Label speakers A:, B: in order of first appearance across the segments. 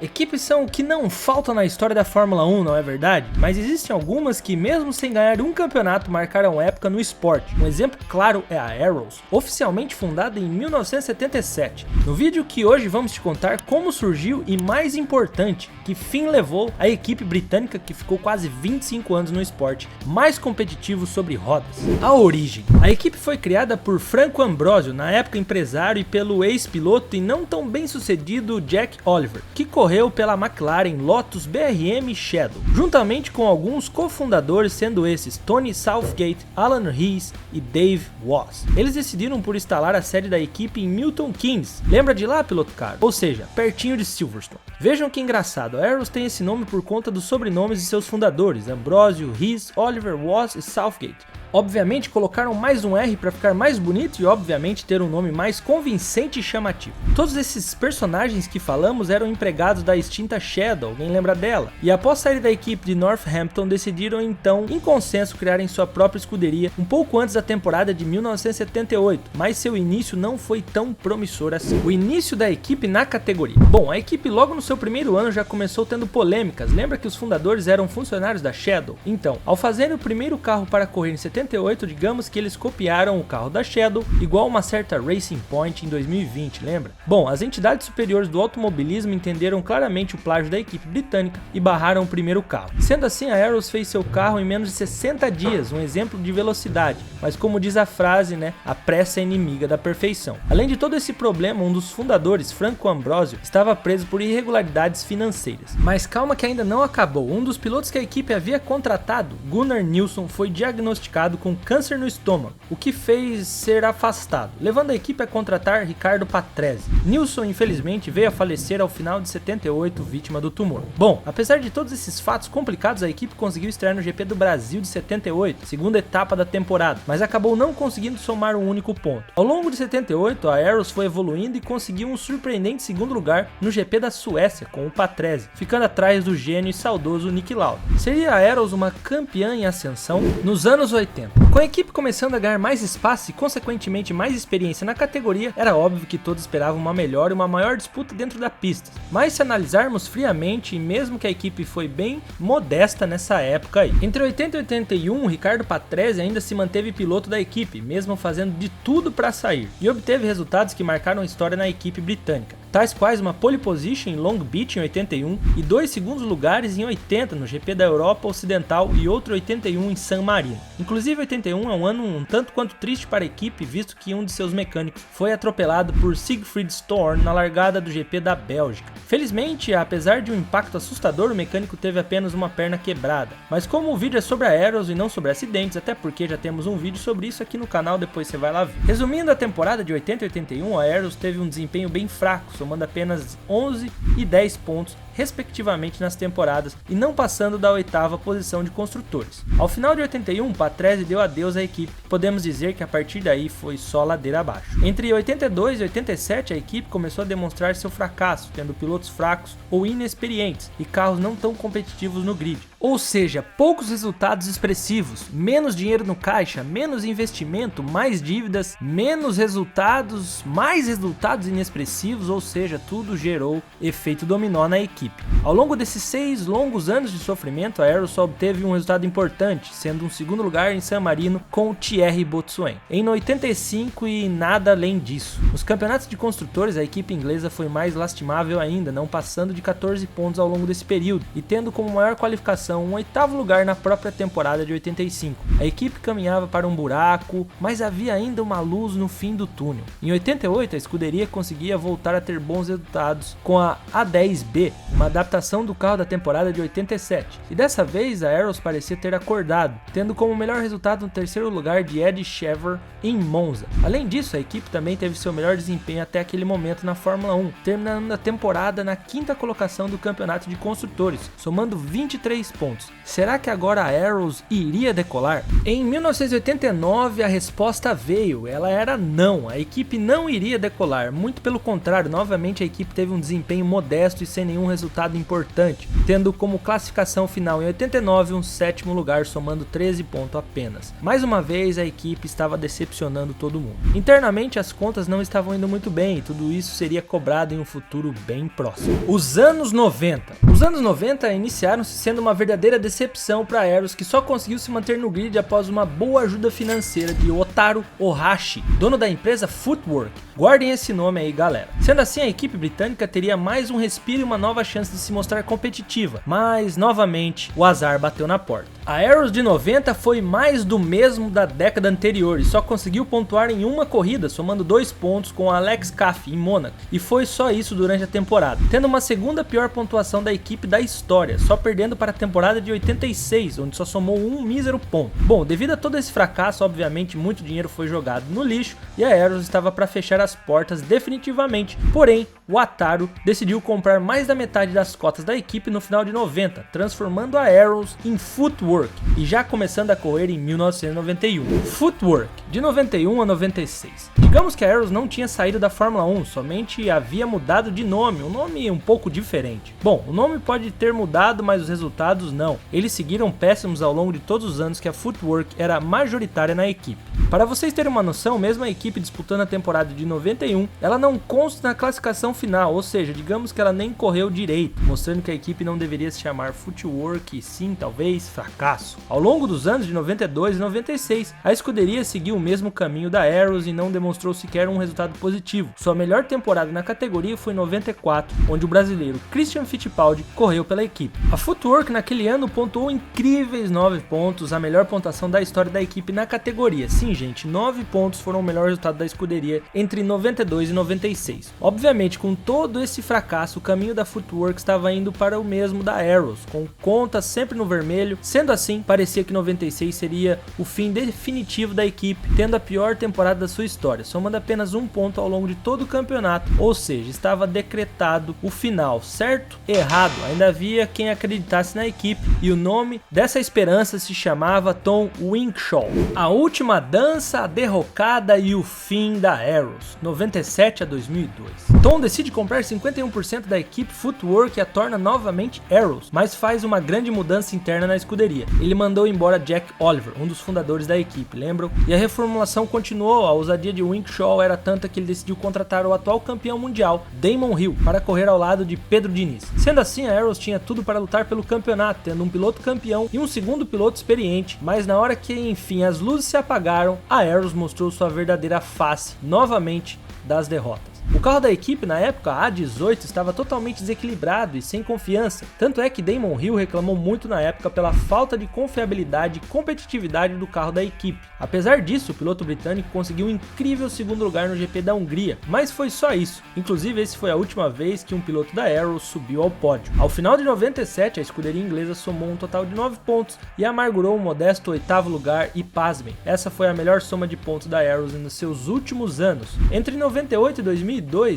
A: Equipes são o que não faltam na história da Fórmula 1, não é verdade? Mas existem algumas que, mesmo sem ganhar um campeonato, marcaram época no esporte. Um exemplo claro é a Arrows, oficialmente fundada em 1977. No vídeo que hoje vamos te contar como surgiu e, mais importante, que fim levou a equipe britânica que ficou quase 25 anos no esporte mais competitivo sobre rodas. A origem. A equipe foi criada por Franco Ambrosio, na época empresário, e pelo ex-piloto e não tão bem sucedido Jack Oliver, que correu pela McLaren, Lotus, BRM e Shadow, juntamente com alguns cofundadores, sendo esses Tony Southgate, Alan Rees e Dave Wass. Eles decidiram por instalar a sede da equipe em Milton Keynes, lembra de lá, piloto caro? Ou seja, pertinho de Silverstone. Vejam que engraçado, a Arrows tem esse nome por conta dos sobrenomes de seus fundadores, Ambrosio, Rees, Oliver, Wass e Southgate. Obviamente colocaram mais um R para ficar mais bonito e obviamente ter um nome mais convincente e chamativo. Todos esses personagens que falamos eram empregados da extinta Shadow, alguém lembra dela? E após sair da equipe de Northampton, decidiram então, em consenso, criarem sua própria escuderia um pouco antes da temporada de 1978, mas seu início não foi tão promissor assim. O início da equipe na categoria. Bom, a equipe logo no seu primeiro ano já começou tendo polêmicas, lembra que os fundadores eram funcionários da Shadow? Então, ao fazerem o primeiro carro para correr em 78, digamos que eles copiaram o carro da Shadow, igual uma certa Racing Point em 2020, lembra? Bom, as entidades superiores do automobilismo entenderam claramente o plágio da equipe britânica e barraram o primeiro carro. Sendo assim, a Arrows fez seu carro em menos de 60 dias, um exemplo de velocidade, mas como diz a frase, né, a pressa é inimiga da perfeição. Além de todo esse problema, um dos fundadores, Franco Ambrosio, estava preso por irregularidades financeiras. Mas calma que ainda não acabou. Um dos pilotos que a equipe havia contratado, Gunnar Nilsson, foi diagnosticado com câncer no estômago, o que fez ser afastado, levando a equipe a contratar Riccardo Patrese. Nilsson infelizmente veio a falecer ao final de 78, vítima do tumor. Bom, apesar de todos esses fatos complicados, a equipe conseguiu estrear no GP do Brasil de 78, segunda etapa da temporada, mas acabou não conseguindo somar um único ponto. Ao longo de 78, a Arrows foi evoluindo e conseguiu um surpreendente segundo lugar no GP da Suécia com o Patrese, ficando atrás do gênio e saudoso Niki Lauda. Seria a Arrows uma campeã em ascensão nos anos 80. Com a equipe começando a ganhar mais espaço e consequentemente mais experiência na categoria, era óbvio que todos esperavam uma melhor e uma maior disputa dentro da pista. Mas se analisarmos friamente, e mesmo que a equipe foi bem modesta nessa época aí. Entre 80 e 81, Riccardo Patrese ainda se manteve piloto da equipe, mesmo fazendo de tudo para sair, e obteve resultados que marcaram a história na equipe britânica, tais quais uma pole position em Long Beach em 81 e 2 segundos lugares em 80 no GP da Europa Ocidental e outro 81 em San Marino. Inclusive 81 é um ano um tanto quanto triste para a equipe, visto que um de seus mecânicos foi atropelado por Siegfried Storm na largada do GP da Bélgica. Felizmente, apesar de um impacto assustador, o mecânico teve apenas uma perna quebrada. Mas como o vídeo é sobre a Arrows e não sobre acidentes, até porque já temos um vídeo sobre isso aqui no canal, depois você vai lá ver. Resumindo a temporada de 80 e 81, a Arrows teve um desempenho bem fraco, somando apenas 11 e 10 pontos respectivamente nas temporadas e não passando da 8ª posição de construtores. Ao final de 81, Patrese deu adeus à equipe. Podemos dizer que a partir daí foi só ladeira abaixo. Entre 82 e 87, a equipe começou a demonstrar seu fracasso, tendo pilotos fracos ou inexperientes e carros não tão competitivos no grid. Ou seja, poucos resultados expressivos, menos dinheiro no caixa, menos investimento, mais dívidas, menos resultados, mais resultados inexpressivos, ou seja, tudo gerou efeito dominó na equipe. Ao longo desses 6 longos anos de sofrimento, a Arrows só obteve um resultado importante, sendo um segundo lugar em San Marino com o Thierry Botswain, em 85 e nada além disso. Nos campeonatos de construtores, a equipe inglesa foi mais lastimável ainda, não passando de 14 pontos ao longo desse período e tendo como maior qualificação um 8º lugar na própria temporada de 85. A equipe caminhava para um buraco, mas havia ainda uma luz no fim do túnel. Em 88, a escuderia conseguia voltar a ter bons resultados com a A10B, uma adaptação do carro da temporada de 87, e dessa vez a Arrows parecia ter acordado, tendo como melhor resultado um 3º lugar de Eddie Chever em Monza. Além disso, a equipe também teve seu melhor desempenho até aquele momento na Fórmula 1, terminando a temporada na 5ª colocação do campeonato de construtores, somando 23 pontos. Será que agora a Arrows iria decolar? Em 1989 a resposta veio, ela era não, a equipe não iria decolar, muito pelo contrário, novamente a equipe teve um desempenho modesto e sem nenhum resultado resultado importante, tendo como classificação final em 89 um 7º lugar, somando 13 pontos apenas. Mais uma vez a equipe estava decepcionando todo mundo. Internamente as contas não estavam indo muito bem e tudo isso seria cobrado em um futuro bem próximo. Os anos 90. Os anos 90 iniciaram-se sendo uma verdadeira decepção para a Aeros, que só conseguiu se manter no grid após uma boa ajuda financeira de Otaru Ohashi, dono da empresa Footwork. Guardem esse nome aí, galera. Sendo assim, a equipe britânica teria mais um respiro e uma nova chance de se mostrar competitiva, mas novamente o azar bateu na porta. A Aeros de 90 foi mais do mesmo da década anterior e só conseguiu pontuar em uma corrida, somando 2 pontos com Alex Caff em Mônaco, e foi só isso durante a temporada, tendo uma segunda pior pontuação da equipe da história, só perdendo para a temporada de 86, onde só somou um mísero ponto. Bom, devido a todo esse fracasso, obviamente muito dinheiro foi jogado no lixo e a Aeros estava para fechar as portas definitivamente, porém o Otaru decidiu comprar mais da metade das cotas da equipe no final de 90, transformando a Aeros em Footwork e já começando a correr em 1991. Footwork, de 91 a 96. Digamos que a Aeros não tinha saído da Fórmula 1, somente havia mudado de nome, um nome um pouco diferente. Bom, o nome pode ter mudado, mas os resultados não. Eles seguiram péssimos ao longo de todos os anos que a Footwork era majoritária na equipe. Para vocês terem uma noção, mesmo a equipe disputando a temporada de 91, ela não consta na classificação final, ou seja, digamos que ela nem correu direito, mostrando que a equipe não deveria se chamar Footwork e sim, talvez, fracasso. Ao longo dos anos de 92 e 96, a escuderia seguiu o mesmo caminho da Aeros e não demonstrou sequer um resultado positivo. Sua melhor temporada na categoria foi em 94, onde o brasileiro Christian Fittipaldi correu pela equipe. A Footwork naquele ano pontuou incríveis 9 pontos, a melhor pontuação da história da equipe na categoria. Sim, gente, 9 pontos foram o melhor resultado da escuderia entre 92 e 96. Obviamente, com todo esse fracasso, o caminho da Footwork estava indo para o mesmo da Aeros, com contas sempre no vermelho. Sendo assim, parecia que 96 seria o fim definitivo da equipe, tendo a pior temporada da sua história, somando apenas um ponto ao longo de todo o campeonato, ou seja, estava decretado o final. Certo? Errado, ainda havia quem acreditasse na equipe, e o nome dessa esperança se chamava Tom Winkshaw. A última dança, a derrocada e o fim da Aeros, 97 a 2002. Tom decide comprar 51% da equipe Footwork e a torna novamente Aeros, mas faz uma grande mudança interna na escuderia. Ele mandou embora Jack Oliver, um dos fundadores da equipe, lembram? E a reformulação continuou. A ousadia de Winkshaw era tanta que ele decidiu contratar o atual campeão mundial, Damon Hill, para correr ao lado de Pedro Diniz. Sendo assim, a Aeros tinha tudo para lutar pelo campeonato, tendo um piloto campeão e um segundo piloto experiente, mas na hora que enfim as luzes se apagaram, a Aeros mostrou sua verdadeira face, novamente, das derrotas. O carro da equipe na época, a A18, estava totalmente desequilibrado e sem confiança, tanto é que Damon Hill reclamou muito na época pela falta de confiabilidade e competitividade do carro da equipe. Apesar disso, o piloto britânico conseguiu um incrível segundo lugar no GP da Hungria, mas foi só isso. Inclusive, esse foi a última vez que um piloto da Aeros subiu ao pódio. Ao final de 97, a escuderia inglesa somou um total de 9 pontos e amargurou um modesto 8º lugar e pasmem, essa foi a melhor soma de pontos da Aeros nos seus últimos anos. Entre 98 e 2002,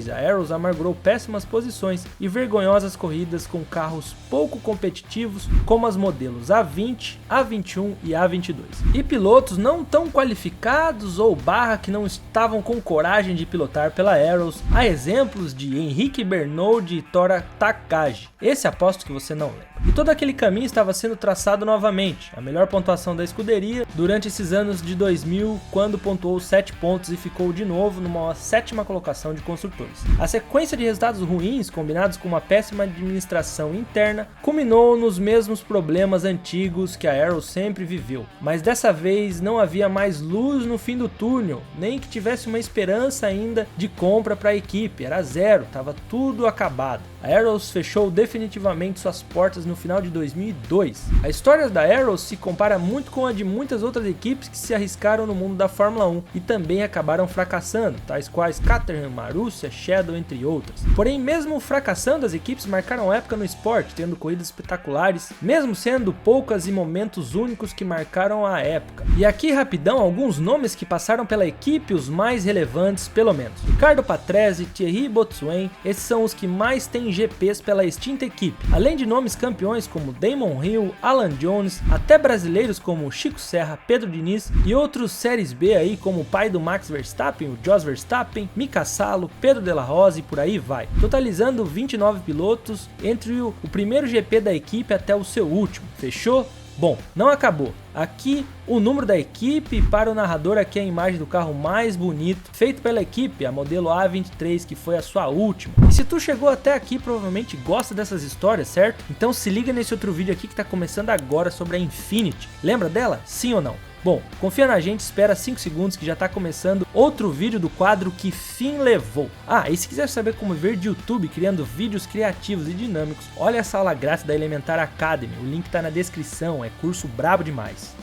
A: a Aeros amargurou péssimas posições e vergonhosas corridas com carros pouco competitivos, como as modelos A20, A21 e A22. E pilotos não tão qualificados ou que não estavam com coragem de pilotar pela Aeros, há exemplos de Henrique Bernold e Tora Takagi. Esse aposto que você não lembra. E todo aquele caminho estava sendo traçado novamente. A melhor pontuação da escuderia durante esses anos de 2000, quando pontuou 7 pontos e ficou de novo numa 7ª colocação de construtores. A sequência de resultados ruins, combinados com uma péssima administração interna, culminou nos mesmos problemas antigos que a Aeros sempre viveu. Mas dessa vez não havia mais luz no fim do túnel, nem que tivesse uma esperança ainda de compra para a equipe. Era zero, estava tudo acabado. A Aeros fechou definitivamente suas portas no final de 2002. A história da Aeros se compara muito com a de muitas outras equipes que se arriscaram no mundo da Fórmula 1 e também acabaram fracassando, tais quais Caterham, Marussia, Shadow, entre outras. Porém, mesmo fracassando, as equipes marcaram época no esporte, tendo corridas espetaculares, mesmo sendo poucas e momentos únicos que marcaram a época. E aqui rapidão alguns nomes que passaram pela equipe, os mais relevantes pelo menos. Riccardo Patrese, Thierry Botswain, esses são os que mais têm GPs pela extinta equipe, além de nomes campeões como Damon Hill, Alan Jones, até brasileiros como Chico Serra, Pedro Diniz e outros séries B aí como o pai do Max Verstappen, o Jos Verstappen, Mika Salo, Alonso, Pedro de la Rosa e por aí vai, totalizando 29 pilotos entre o primeiro GP da equipe até o seu último, fechou? Bom, não acabou. Aqui o número da equipe, para o narrador aqui a imagem do carro mais bonito, feito pela equipe, a modelo A23, que foi a sua última. E se tu chegou até aqui, provavelmente gosta dessas histórias, certo? Então se liga nesse outro vídeo aqui que tá começando agora sobre a Infinity. Lembra dela? Sim ou não? Bom, confia na gente, espera 5 segundos que já tá começando outro vídeo do quadro Que Fim Levou. Ah, e se quiser saber como ver de YouTube criando vídeos criativos e dinâmicos, olha essa aula grátis da Elementar Academy, o link tá na descrição, é curso brabo demais.